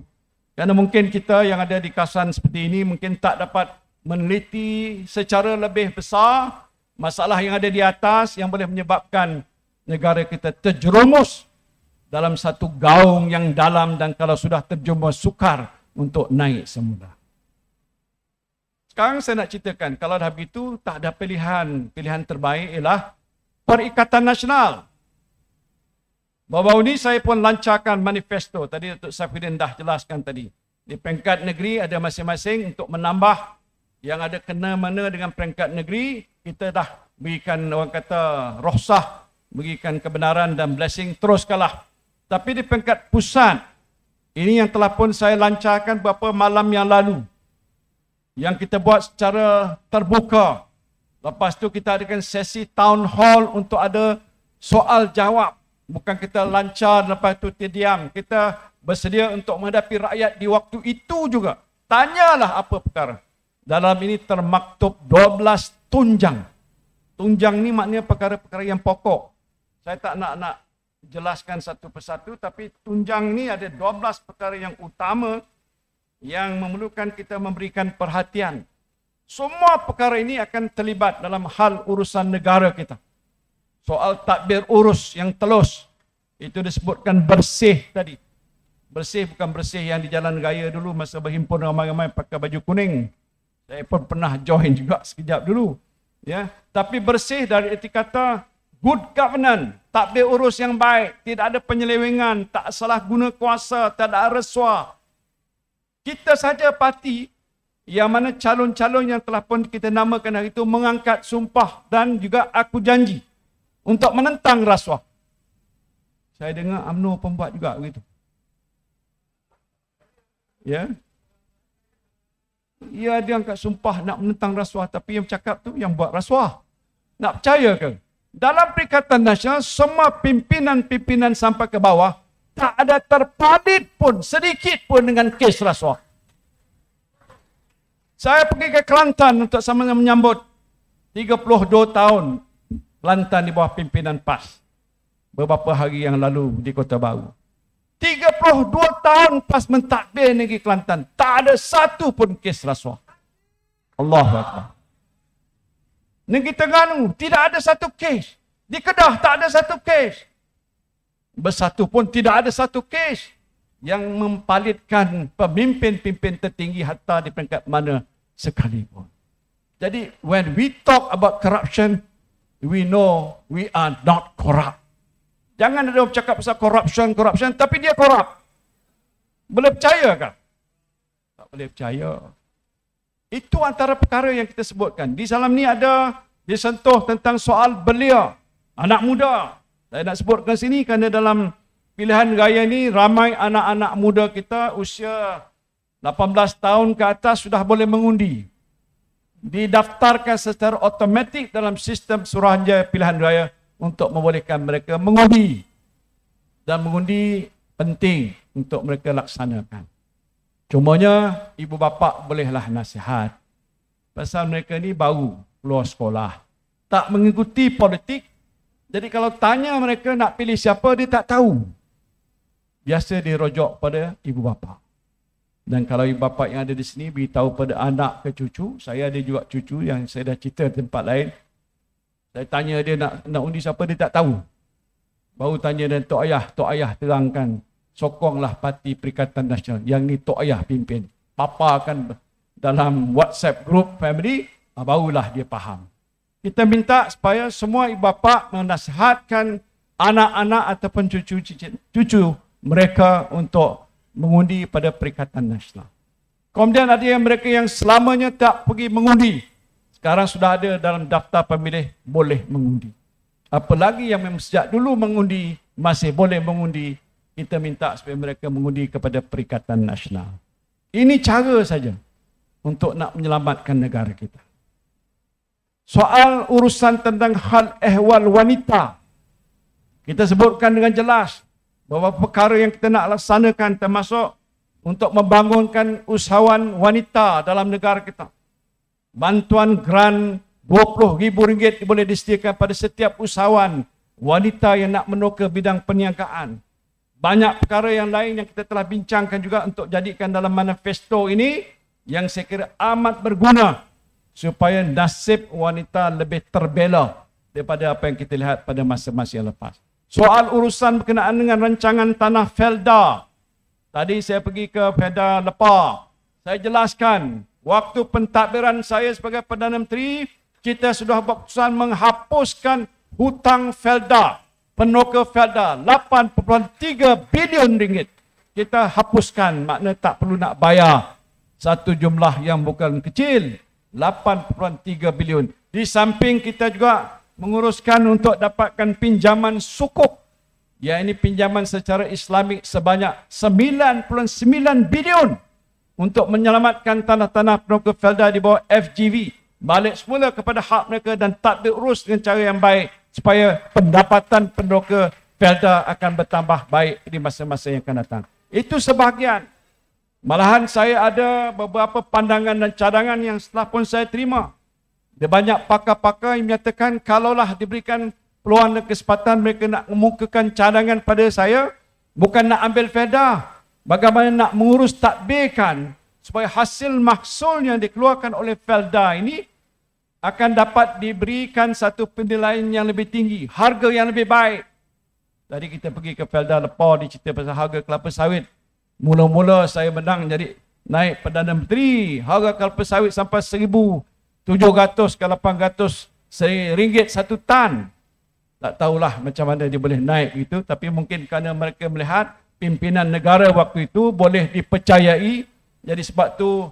Kerana mungkin kita yang ada di kawasan seperti ini mungkin tak dapat meneliti secara lebih besar masalah yang ada di atas yang boleh menyebabkan negara kita terjerumus dalam satu gaung yang dalam, dan kalau sudah terjerumus sukar untuk naik semula. Sekarang saya nak ceritakan, kalau dah begitu tak ada pilihan. Pilihan terbaik ialah Perikatan Nasional. Baru-baru ini saya pun lancarkan manifesto. Tadi Datuk Saifuddin dah jelaskan tadi. Di peringkat negeri ada masing-masing untuk menambah yang ada kena-mena dengan peringkat negeri. Kita dah berikan, orang kata, rohsah, berikan kebenaran dan blessing, teruskanlah. Tapi di peringkat pusat, ini yang telah pun saya lancarkan beberapa malam yang lalu, yang kita buat secara terbuka. Lepas tu kita adakan sesi town hall untuk ada soal jawab. Bukan kita lancar lepas tu diam. Kita bersedia untuk menghadapi rakyat di waktu itu juga. Tanyalah apa perkara. Dalam ini termaktub 12 tunjang. Tunjang ni maknanya perkara-perkara yang pokok. Saya tak nak jelaskan satu persatu, tapi tunjang ni ada 12 perkara yang utama yang memerlukan kita memberikan perhatian. Semua perkara ini akan terlibat dalam hal urusan negara kita. Soal tadbir urus yang telus, itu disebutkan bersih tadi. Bersih bukan bersih yang di jalan raya dulu masa berhimpun ramai-ramai pakai baju kuning. Saya pun pernah join juga sekejap dulu. Ya, tapi bersih dari erti kata good governance, tadbir urus yang baik, tidak ada penyelewengan, tak salah guna kuasa, tak ada rasuah. Kita saja parti yang mana calon-calon yang telah pun kita namakan hari itu mengangkat sumpah dan juga aku janji untuk menentang rasuah. Saya dengar UMNO pembuat juga begitu. Ya. Ya, dia angkat sumpah nak menentang rasuah, tapi yang bercakap tu yang buat rasuah. Nak percaya ke? Dalam Perikatan Nasional, semua pimpinan-pimpinan sampai ke bawah tak ada terpalit pun, sedikit pun dengan kes rasuah. Saya pergi ke Kelantan untuk sama-sama menyambut 32 tahun Kelantan di bawah pimpinan PAS. Beberapa hari yang lalu di Kota Baru. 32 tahun PAS mentadbir negeri Kelantan. Tak ada satu pun kes rasuah. Allahu Akbar. Negeri Terengganu tidak ada satu kes. Di Kedah tak ada satu kes. Bersatu pun tidak ada satu kes yang mempalitkan pemimpin-pemimpin tertinggi hatta di peringkat mana sekalipun. Jadi, when we talk about corruption, we know we are not corrupt. Jangan ada orang cakap pasal corruption, tapi dia corrupt. Boleh percaya kan? Tak boleh percaya. Itu antara perkara yang kita sebutkan. Di dalam ni ada disentuh tentang soal belia, anak muda. Saya nak sebutkan sini kerana dalam pilihan raya ini ramai anak-anak muda kita usia 18 tahun ke atas sudah boleh mengundi. Didaftarkan secara automatik dalam sistem Suruhanjaya Pilihan Raya untuk membolehkan mereka mengundi. Dan mengundi penting untuk mereka laksanakan. Cumanya ibu bapa bolehlah nasihat. Pasal mereka ni baru keluar sekolah. Tak mengikuti politik. Jadi kalau tanya mereka nak pilih siapa, dia tak tahu. Biasa dia rojok pada ibu bapa. Dan kalau ibu bapa yang ada di sini beritahu pada anak ke cucu, saya ada juga cucu yang saya dah cerita di tempat lain. Saya tanya dia nak undi siapa, dia tak tahu. Baru tanya dan Tok Ayah terangkan. Sokonglah parti Perikatan Nasional. Yang ni Tok Ayah pimpin. Papa akan dalam WhatsApp group family, barulah dia faham. Kita minta supaya semua ibu bapa menasihatkan anak-anak ataupun cucu mereka untuk mengundi pada Perikatan Nasional. Kemudian ada yang mereka yang selamanya tak pergi mengundi. Sekarang sudah ada dalam daftar pemilih boleh mengundi. Apalagi yang memang sejak dulu mengundi, masih boleh mengundi. Kita minta supaya mereka mengundi kepada Perikatan Nasional. Ini cara saja untuk nak menyelamatkan negara kita. Soal urusan tentang hal ehwal wanita. Kita sebutkan dengan jelas bahawa perkara yang kita nak laksanakan termasuk untuk membangunkan usahawan wanita dalam negara kita. Bantuan grant RM20,000 boleh disediakan pada setiap usahawan wanita yang nak menoka bidang perniagaan. Banyak perkara yang lain yang kita telah bincangkan juga untuk jadikan dalam manifesto ini yang saya kira amat berguna supaya nasib wanita lebih terbela daripada apa yang kita lihat pada masa-masa yang lepas. Soal urusan berkenaan dengan rancangan tanah Felda. Tadi saya pergi ke Felda Lepah. Saya jelaskan, waktu pentadbiran saya sebagai Perdana Menteri, kita sudah buat keputusan menghapuskan hutang Felda, penoka Felda, RM8.3 bilion. kita hapuskan, makna tak perlu nak bayar satu jumlah yang bukan kecil, 8.3 bilion. Di samping kita juga menguruskan untuk dapatkan pinjaman sukuk, ya ini pinjaman secara Islamik sebanyak 99 bilion untuk menyelamatkan tanah-tanah penduduk Felda di bawah FGV balik semula kepada hak mereka dan tak diurus dengan cara yang baik supaya pendapatan penduduk Felda akan bertambah baik di masa-masa yang akan datang. Itu sebahagian. Malahan saya ada beberapa pandangan dan cadangan yang setelah pun saya terima. Ada banyak pakar-pakar yang menyatakan kalaulah diberikan peluang dan kesempatan mereka nak mengemukakan cadangan pada saya, bukan nak ambil Felda, bagaimana nak mengurus tadbirkan supaya hasil mahsul yang dikeluarkan oleh Felda ini akan dapat diberikan satu penilaian yang lebih tinggi, harga yang lebih baik. Tadi kita pergi ke Felda Lepor, dicerita pasal harga kelapa sawit. Mula-mula saya menang jadi naik Perdana Menteri, harga kelapa sawit sampai 1,700 ke 800 ringgit satu tan. Tak tahulah macam mana dia boleh naik itu, tapi mungkin kerana mereka melihat pimpinan negara waktu itu boleh dipercayai. Jadi sebab tu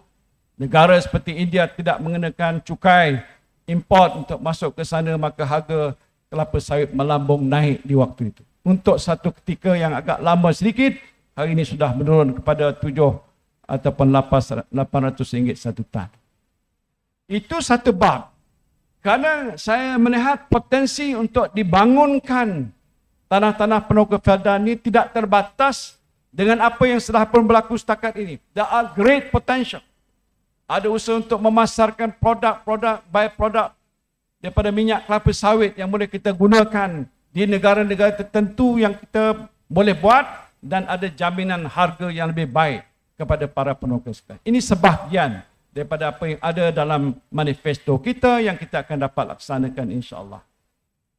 negara seperti India tidak mengenakan cukai import untuk masuk ke sana, maka harga kelapa sawit melambung naik di waktu itu. Untuk satu ketika yang agak lama sedikit, hari ini sudah menurun kepada 7 ataupun 800 ringgit satu tan. Itu satu bab. Kerana saya melihat potensi untuk dibangunkan tanah-tanah penduduk Felda ini tidak terbatas dengan apa yang sudah pun berlaku setakat ini. There are great potential. Ada usaha untuk memasarkan produk-produk, by-product daripada minyak kelapa sawit yang boleh kita gunakan di negara-negara tertentu yang kita boleh buat, dan ada jaminan harga yang lebih baik kepada para penduduk sekalian. Ini sebahagian daripada apa yang ada dalam manifesto kita yang kita akan dapat laksanakan insya-Allah.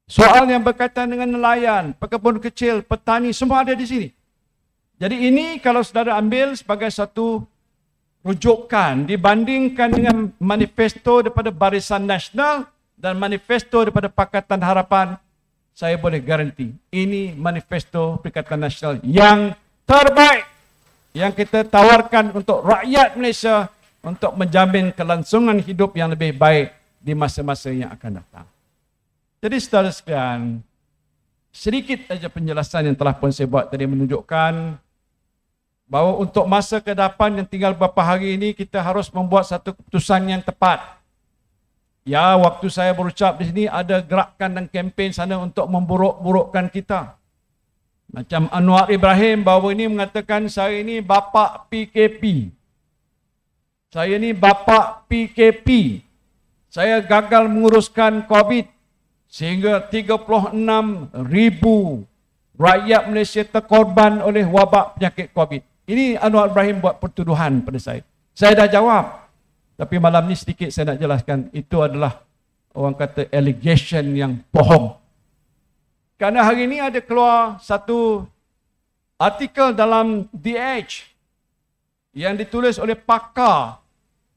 Soal yang berkaitan dengan nelayan, pekebun kecil, petani, semua ada di sini. Jadi ini kalau saudara ambil sebagai satu rujukan dibandingkan dengan manifesto daripada Barisan Nasional dan manifesto daripada Pakatan Harapan, saya boleh garanti ini manifesto Perikatan Nasional yang terbaik yang kita tawarkan untuk rakyat Malaysia untuk menjamin kelangsungan hidup yang lebih baik di masa-masa yang akan datang. Jadi saudara sekalian, sedikit saja penjelasan yang telah pun saya buat tadi menunjukkan bahawa untuk masa ke depan yang tinggal beberapa hari ini kita harus membuat satu keputusan yang tepat. Ya, waktu saya berucap di sini ada gerakan dan kempen sana untuk memburuk-burukkan kita. Macam Anwar Ibrahim bahawa ini mengatakan saya ini bapa PKP. Saya ini bapa PKP. Saya gagal menguruskan COVID sehingga 36,000 rakyat Malaysia terkorban oleh wabak penyakit COVID. Ini Anwar Ibrahim buat pertuduhan pada saya. Saya dah jawab. Tapi malam ni sedikit saya nak jelaskan, itu adalah orang kata allegation yang bohong. Kerana hari ini ada keluar satu artikel dalam The Edge yang ditulis oleh pakar,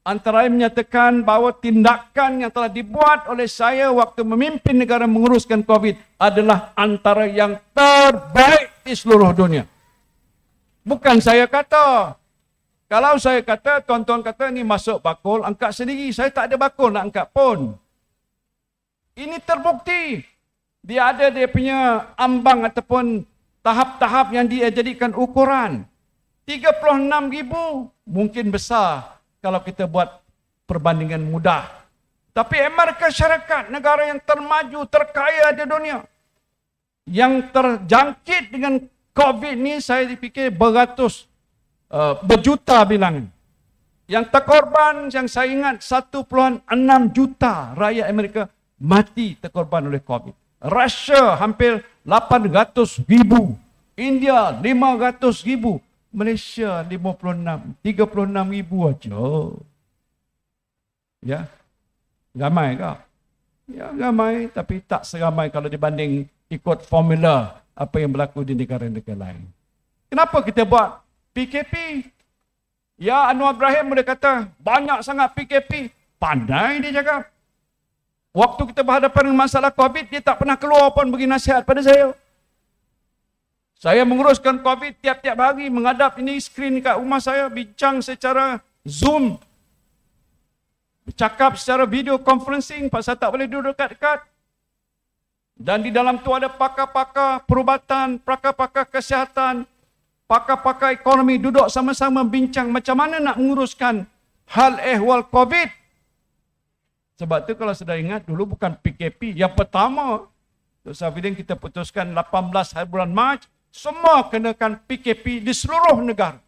antara lain menyatakan bahawa tindakan yang telah dibuat oleh saya waktu memimpin negara menguruskan COVID adalah antara yang terbaik di seluruh dunia. Bukan saya kata. Kalau saya kata, tuan-tuan kata ini masuk bakul, angkat sendiri. Saya tak ada bakul nak angkat pun. Ini terbukti. Dia ada dia punya ambang ataupun tahap-tahap yang dia jadikan ukuran. 36,000 mungkin besar kalau kita buat perbandingan mudah. Tapi Amerika Syarikat, negara yang termaju, terkaya di dunia, yang terjangkit dengan COVID ni saya fikir berjuta bilangan. Yang terkorban yang saya ingat 1.6 juta rakyat Amerika mati terkorban oleh COVID. Russia hampir 800,000. India 500,000. Malaysia 36,000 aja. Ya. Ramai ke? Ya ramai, tapi tak seramai kalau dibanding ikut formula apa yang berlaku di negara-negara lain. Kenapa kita buat PKP? Ya, Anwar Ibrahim boleh kata banyak sangat PKP. Pandai dia cakap. Waktu kita berhadapan dengan masalah COVID, dia tak pernah keluar pun bagi nasihat pada saya. Saya menguruskan COVID tiap-tiap hari, menghadap ini skrin kat rumah saya, bincang secara Zoom, bercakap secara video conferencing, pasal tak boleh duduk dekat-dekat. Dan di dalam tu ada pakar-pakar perubatan, pakar-pakar kesihatan, pakar-pakar ekonomi duduk sama-sama bincang macam mana nak menguruskan hal ehwal COVID. Sebab tu kalau sudah ingat, dulu bukan PKP. Yang pertama, Dr. Safidin kita putuskan 18 hari bulan Mac, semua kenakan PKP di seluruh negara.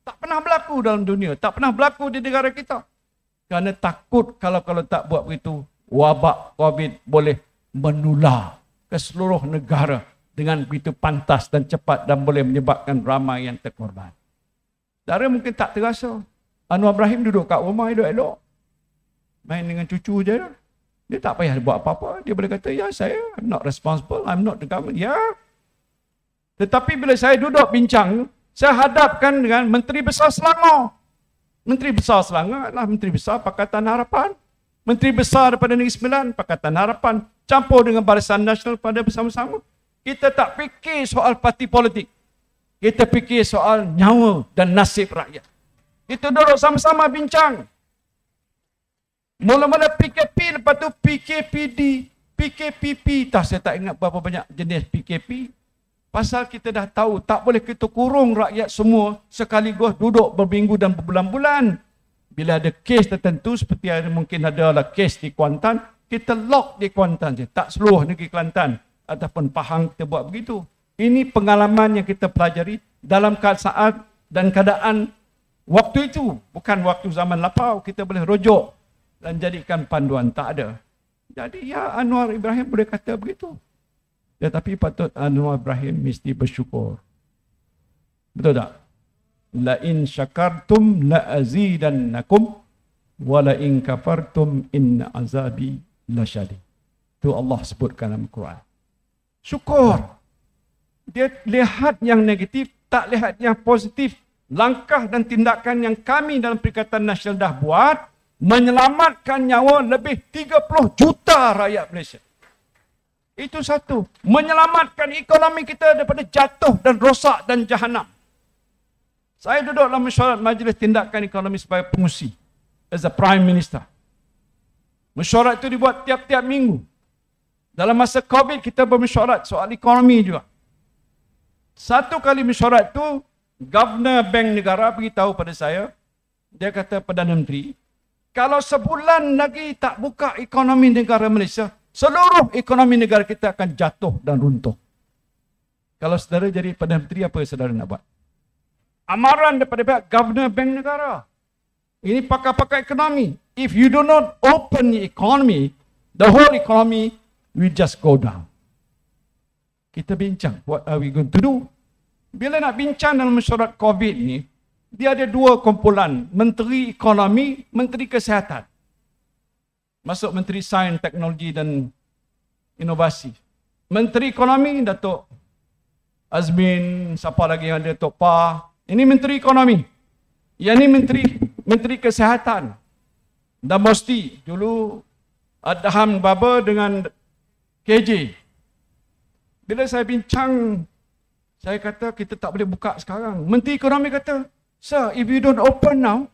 Tak pernah berlaku dalam dunia, tak pernah berlaku di negara kita. Kerana takut kalau tak buat begitu, wabak COVID boleh menular ke seluruh negara dengan begitu pantas dan cepat dan boleh menyebabkan ramai yang terkorban. Saudara mungkin tak terasa. Anwar Ibrahim duduk kat rumah elok-elok, main dengan cucu je. Dia tak payah buat apa-apa. Dia boleh kata, ya saya, I'm not responsible, I'm not the government. Ya. Tetapi bila saya duduk bincang, saya hadapkan dengan Menteri Besar Selangor. Menteri Besar Selangor adalah Menteri Besar Pakatan Harapan. Menteri Besar daripada Negeri Sembilan, Pakatan Harapan. Campur dengan Barisan Nasional pada bersama-sama. Kita tak fikir soal parti politik. Kita fikir soal nyawa dan nasib rakyat. Kita duduk sama-sama bincang. Mula-mula PKP, lepas tu PKPD, PKPP. Saya tak ingat berapa banyak jenis PKP. Pasal kita dah tahu, tak boleh kita kurung rakyat semua sekaligus duduk berminggu dan berbulan-bulan. Bila ada kes tertentu, seperti ada mungkin adalah kes di Kuantan, kita lock di Kuantan je. Tak seluruh negeri Kelantan ataupun Pahang kita buat begitu. Ini pengalaman yang kita pelajari dalam saat dan keadaan waktu itu. Bukan waktu zaman lapau, kita boleh rujuk dan jadikan panduan. Tak ada. Jadi ya Anwar Ibrahim boleh kata begitu. Tetapi patut Anwar Ibrahim mesti bersyukur. Betul tak? La in syakartum la azidannakum wa la in kafartum inna azabi lasyadid. Itu Allah sebutkan dalam Quran. Syukur. Dia lihat yang negatif, tak lihat yang positif. Langkah dan tindakan yang kami dalam Perikatan Nasional dah buat menyelamatkan nyawa lebih 30 juta rakyat Malaysia. Itu satu. Menyelamatkan ekonomi kita daripada jatuh dan rosak dan jahanam. Saya duduk dalam mesyuarat Majlis Tindakan Ekonomi sebagai pengusi. As a Prime Minister. Mesyuarat itu dibuat tiap-tiap minggu. Dalam masa COVID kita bermesyuarat soal ekonomi juga. Satu kali mesyuarat itu, Governor Bank Negara beritahu pada saya, dia kata Perdana Menteri, kalau sebulan lagi tak buka ekonomi negara Malaysia, seluruh ekonomi negara kita akan jatuh dan runtuh. Kalau saudara jadi Perdana Menteri, apa saudara nak buat? Amaran daripada pihak Governor Bank Negara. Ini pakar-pakar ekonomi. If you do not open the economy, the whole economy will just go down. Kita bincang, what are we going to do? Bila nak bincang dalam mesyuarat COVID ni, dia ada dua kumpulan, Menteri Ekonomi, Menteri Kesihatan. Masuk Menteri Sains, Teknologi dan Inovasi. Menteri Ekonomi, Datuk Azmin, siapa lagi yang ada, Tok Pa. Ini Menteri Ekonomi. Yang ini Menteri Kesihatan. Dan Mosti, dulu Adham Baba dengan KJ. Bila saya bincang, saya kata kita tak boleh buka sekarang. Menteri Ekonomi kata, sir, if you don't open now,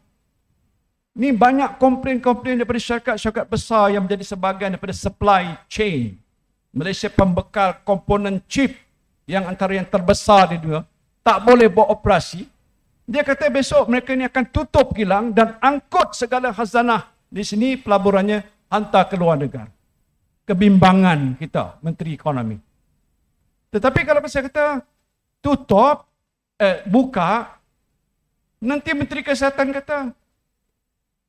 ni banyak komplain-komplain daripada syarikat-syarikat besar yang menjadi sebahagian daripada supply chain. Malaysia pembekal komponen chip yang antara yang terbesar di dunia, tak boleh buat operasi. Dia kata besok mereka ni akan tutup kilang dan angkut segala khazanah di sini, pelaburannya hantar ke luar negara. Kebimbangan kita, Menteri Ekonomi. Tetapi kalau saya kata tutup, buka, nanti Menteri Kesihatan kata,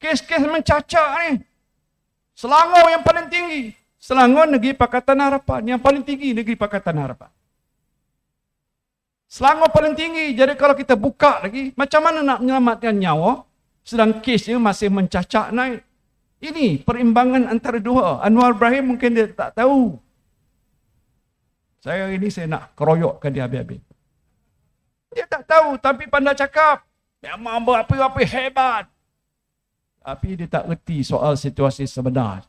kes-kes mencacak ni, Selangor yang paling tinggi. Selangor Negeri Pakatan Harapan, yang paling tinggi Negeri Pakatan Harapan. Selangor paling tinggi, jadi kalau kita buka lagi, macam mana nak menyelamatkan nyawa, sedang kesnya masih mencacak naik. Ini perimbangan antara dua. Anwar Ibrahim mungkin dia tak tahu. Saya hari ini saya nak keroyokkan dia habis-habis. Dia tak tahu, tapi pandai cakap. Memang berapi-api hebat. Tapi dia tak reti soal situasi sebenar.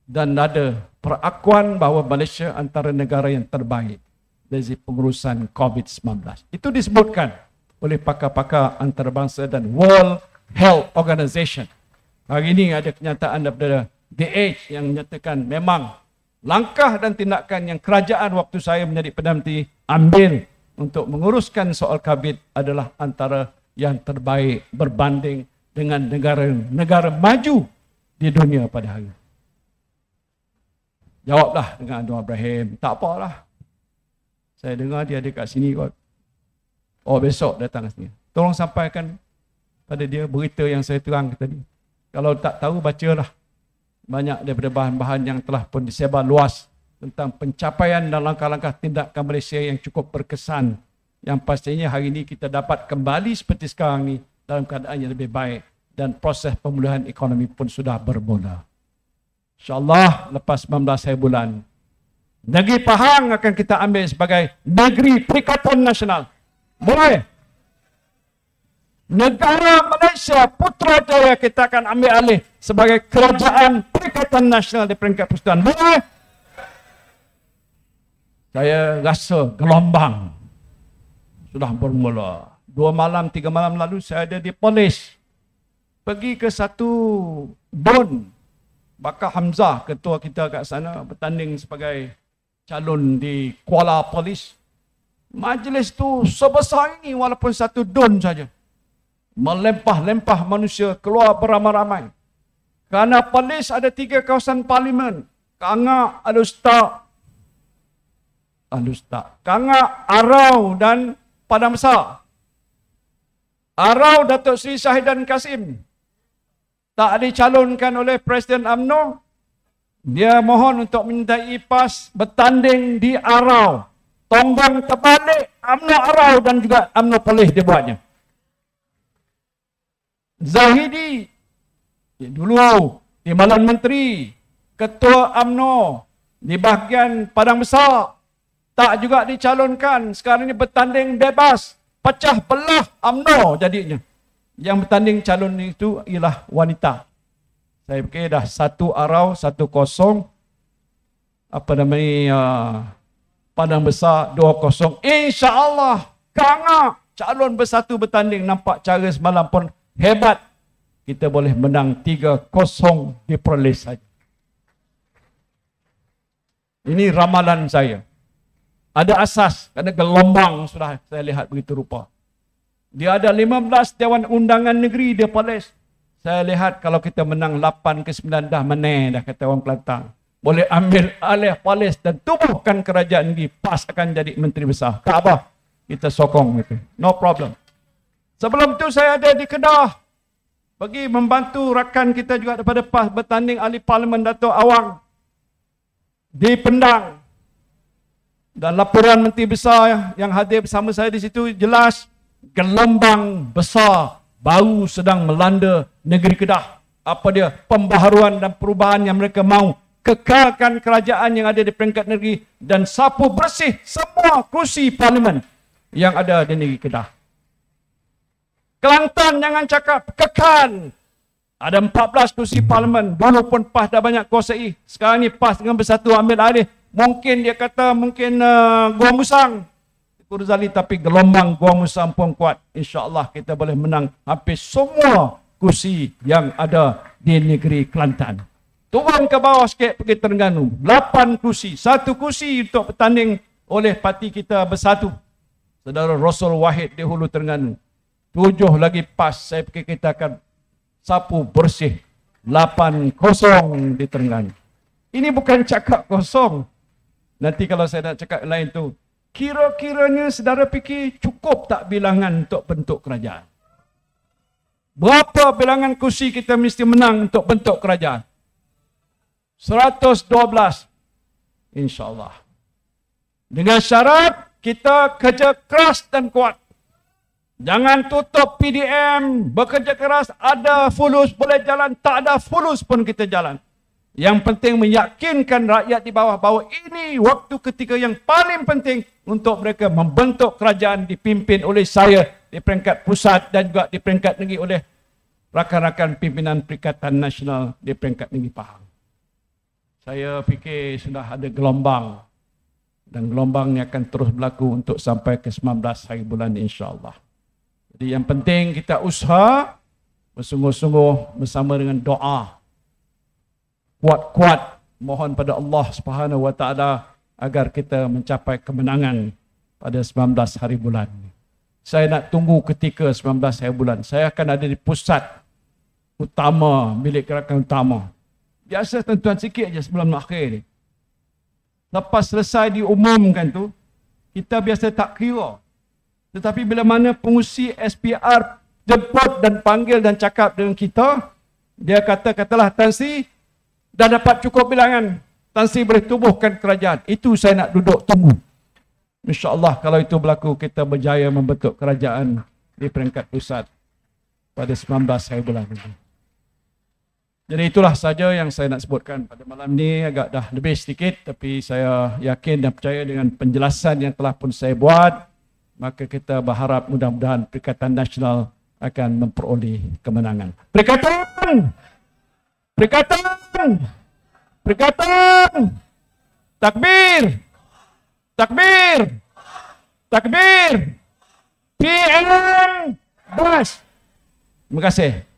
Dan ada perakuan bahawa Malaysia antara negara yang terbaik dari pengurusan COVID-19. Itu disebutkan oleh pakar-pakar antarabangsa dan World Health Organization. Hari ini ada kenyataan daripada The Age yang menyatakan memang langkah dan tindakan yang kerajaan waktu saya menjadi Perdana Menteri ambil untuk menguruskan soal COVID adalah antara yang terbaik berbanding dengan negara-negara maju di dunia pada hari ini. Jawablah dengan Anwar Ibrahim, tak apalah. Saya dengar dia ada kat sini kot. Oh, besok datang ke sini. Tolong sampaikan pada dia berita yang saya terang tadi. Kalau tak tahu, bacalah. Banyak daripada bahan-bahan yang telah pun disebar luas tentang pencapaian dan langkah-langkah tindakan Malaysia yang cukup berkesan. Yang pastinya hari ini kita dapat kembali seperti sekarang ni dalam keadaan yang lebih baik dan proses pemulihan ekonomi pun sudah bermula. InsyaAllah lepas 19 hari bulan, negeri Pahang akan kita ambil sebagai negeri Perikatan Nasional. Boleh? Negara Malaysia Putrajaya kita akan ambil alih sebagai kerajaan Perikatan Nasional di peringkat persekutuan. Boleh? Saya rasa gelombang sudah bermula. 2 malam, 3 malam lalu saya ada di Polis. Pergi ke satu Don. Bakar Hamzah, ketua kita kat sana, bertanding sebagai calon di Kuala Polis. Majlis tu sebesar ini walaupun satu Don saja. Melempah-lempah manusia keluar beramai-ramai. Kerana Polis ada 3 kawasan parlimen. Kangak, Alustak, Kangak, Arau dan Padang Besar. Arau Datuk Seri Syahidan Kasim tak dicalonkan oleh Presiden UMNO. Dia mohon untuk mintai PAS bertanding di Arau. Tonggong terbalik UMNO Arau dan juga UMNO Polis dia buatnya. Zahidi dulu Timbalan Menteri, Ketua UMNO di bahagian Padang Besar tak juga dicalonkan. Sekarang ini bertanding bebas. Pecah belah UMNO jadinya. Yang bertanding calon itu ialah wanita. Saya fikir dah 1 Arau, 1-0. Padang Besar 2-0. InsyaAllah Kangak calon bersatu bertanding. Nampak cara semalam pun hebat. Kita boleh menang 3-0 di Perlis saja. Ini ramalan saya. Ada asas, kerana gelombang sudah saya lihat begitu rupa. Dia ada 15 Dewan Undangan Negeri di Perlis. Saya lihat kalau kita menang 8-9 dah menang dah kata orang Kelantan. Boleh ambil alih Perlis dan tubuhkan kerajaan negeri. PAS akan jadi Menteri Besar. Kaabah kita sokong itu. No problem. Sebelum tu saya ada di Kedah. Pergi membantu rakan kita juga daripada PAS bertanding ahli Parlimen Dato' Awang. Di Pendang. Dan laporan Menteri Besar yang hadir bersama saya di situ jelas gelombang besar baru sedang melanda negeri Kedah. Apa dia? Pembaharuan dan perubahan yang mereka mahu. Kekalkan kerajaan yang ada di peringkat negeri dan sapu bersih semua kursi parlimen yang ada di negeri Kedah. Kelantan jangan cakap kekal. Ada 14 kursi parlimen. Dulu pun PAS dah banyak kuasai. Sekarang ni PAS dengan bersatu ambil alih. Mungkin dia kata Gua Musang. Kurzali, tapi gelombang Gua Musang pun kuat. InsyaAllah kita boleh menang hampir semua kursi yang ada di negeri Kelantan. Turun ke bawah sikit pergi Terengganu. 8 kursi. 1 kursi untuk bertanding oleh parti kita bersatu. Saudara Rasul Wahid di Hulu Terengganu. 7 lagi PAS. Saya fikir kita akan sapu bersih. 8-0 di Terengganu. Ini bukan cakap kosong. Nanti kalau saya nak cakap lain tu, kira-kiranya saudara fikir cukup tak bilangan untuk bentuk kerajaan? Berapa bilangan kursi kita mesti menang untuk bentuk kerajaan? 112. InsyaAllah. Dengan syarat kita kerja keras dan kuat. Jangan tutup PDM, bekerja keras, ada fulus boleh jalan, tak ada fulus pun kita jalan. Yang penting meyakinkan rakyat di bawah bahawa ini waktu ketika yang paling penting untuk mereka membentuk kerajaan dipimpin oleh saya di peringkat pusat dan juga di peringkat negeri oleh rakan-rakan pimpinan Perikatan Nasional di peringkat negeri Pahang. Saya fikir sudah ada gelombang Dan gelombangnya akan terus berlaku untuk sampai ke 19 hari bulan insya-Allah. Jadi yang penting kita usaha bersungguh-sungguh bersama dengan doa. Kuat-kuat mohon pada Allah Subhanahu wa taala agar kita mencapai kemenangan pada 19 hari bulan. Saya nak tunggu ketika 19 hari bulan. Saya akan ada di pusat utama, bilik gerakan utama. Biasa tentuan sikit je sebelum akhir ni. Lepas selesai diumumkan tu, kita biasa tak kira. Tetapi bila mana pengusi SPR jemput dan panggil dan cakap dengan kita, dia katalah Tan Sri dah dapat cukup bilangan, Tan Sri boleh tubuhkan kerajaan. Itu saya nak duduk tunggu. InsyaAllah kalau itu berlaku, kita berjaya membentuk kerajaan di peringkat pusat pada 19 hari bulan ini. Jadi itulah saja yang saya nak sebutkan pada malam ni. Agak dah lebih sedikit, tapi saya yakin dan percaya dengan penjelasan yang telah pun saya buat, maka kita berharap mudah-mudahan Perikatan Nasional akan memperoleh kemenangan. Perikatan! Perikatan! Perikatan! Takbir! Takbir! Takbir! PN Bas! Terima kasih.